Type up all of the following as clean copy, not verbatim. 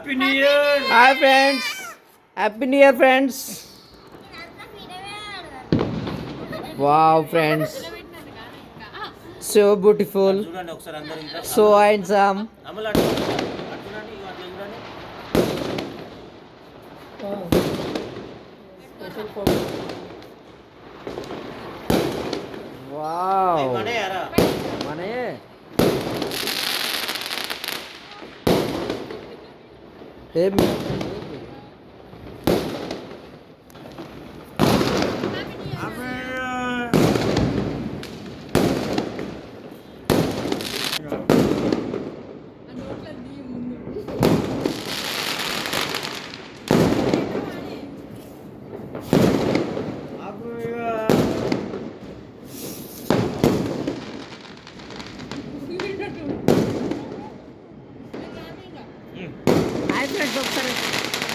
Happy new year. Hi friends, happy new year friends. Wow friends, so beautiful, so handsome. Wow మనే ఏం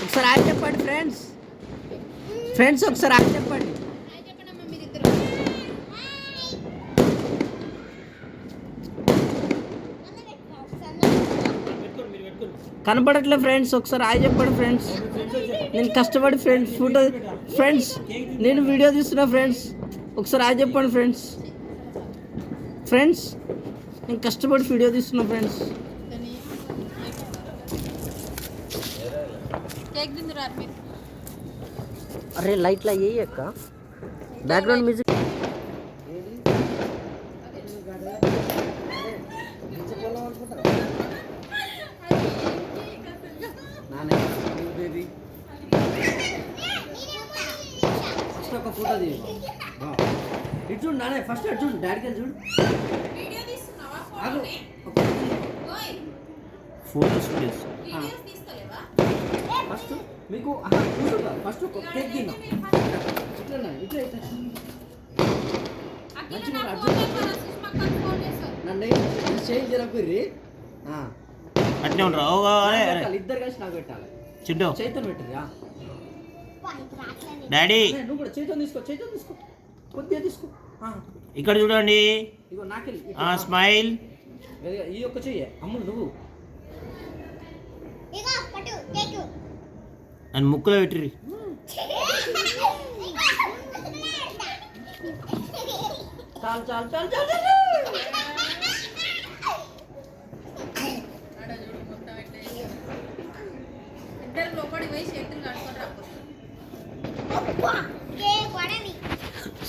ఒకసారి ఆయన చెప్పండి friends. Friends ఒకసారి ఆయన చెప్పండి. కనపడట్లే ఫ్రెండ్స్, ఒకసారి ఆయన చెప్పండి ఫ్రెండ్స్. నేను కష్టపడి ఫ్రెండ్స్ నేను వీడియో తీస్తున్నా ఫ్రెండ్స్. ఒకసారి ఆయన చెప్పండి ఫ్రెండ్స్. నేను కష్టపడి వీడియో తీస్తున్నా ఫ్రెండ్స్. అరే లైట్లా ఏ అక్క, బ్యాక్గ్రౌండ్ మ్యూజిక్. ఫస్ట్ ఒక ఫోటో తీ. ఇటు చూడు నానే, ఫస్ట్ అటు చూడు, డాడీకి చూడు. ఫోటోస్ ఫస్ట్ మీకు ఫస్ట్ ఒక కేక్ తిన్నా. ఇట్లా ఇట్లా ఇట్లా మంచిగా నన్ను చేంజ్ జరగకుర్రి. అట్నే ఉండరా ఇద్దరు కలిసి నాకు పెట్టాలి. చింటూ చైతన్ పెట్టిరి. డాడీ నువ్వు కూడా చైతన్ తీసుకో కొద్దిగా తీసుకో. ఇక్కడ చూడండి. ఇగో నాకెళ్ళి స్మైల్. ఈ ఒక్క చెయ్యి అమ్ముడు నువ్వు నన్ను ముక్కులో పెట్టిరి. చాలు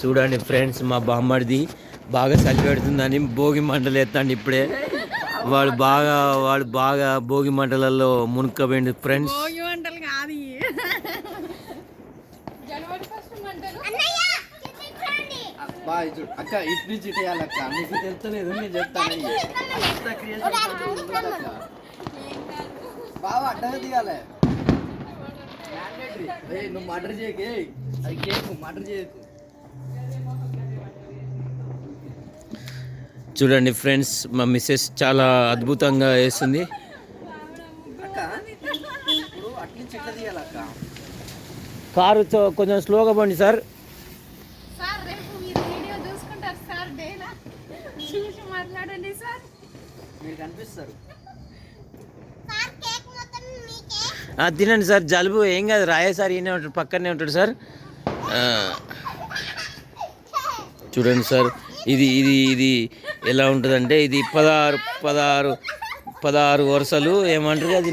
చూడండి ఫ్రెండ్స్, మా బామ్మడిది బాగా చలి పెడుతుందని భోగి మంటలు ఎత్తాండి ఇప్పుడే. వాడు బాగా భోగి మంటలలో మునుక్కపోయింది ఫ్రెండ్స్. అక్క ఇటు నుంచి ఇటు వేయాలక్క, నీకు తెలుస్తలేదు, నేను చెప్తాను. బాగా అడ్డగా తీయాలి. నువ్వు మర్డర్ చేయకే, అది కేక్ మర్డర్ చేయకు. చూడండి ఫ్రెండ్స్, మా మిస్సెస్ చాలా అద్భుతంగా వేస్తుంది. కారు కొంచెం స్లోగా పండి సార్. తినండి సార్, జలుబు ఏం కాదు, రాయే సార్ ఈయనే ఉంటాడు, పక్కనే ఉంటాడు సార్. చూడండి సార్, ఇది ఎలా ఉంటుందంటే, ఇది 16 వరుసలు ఏమంటారు అది.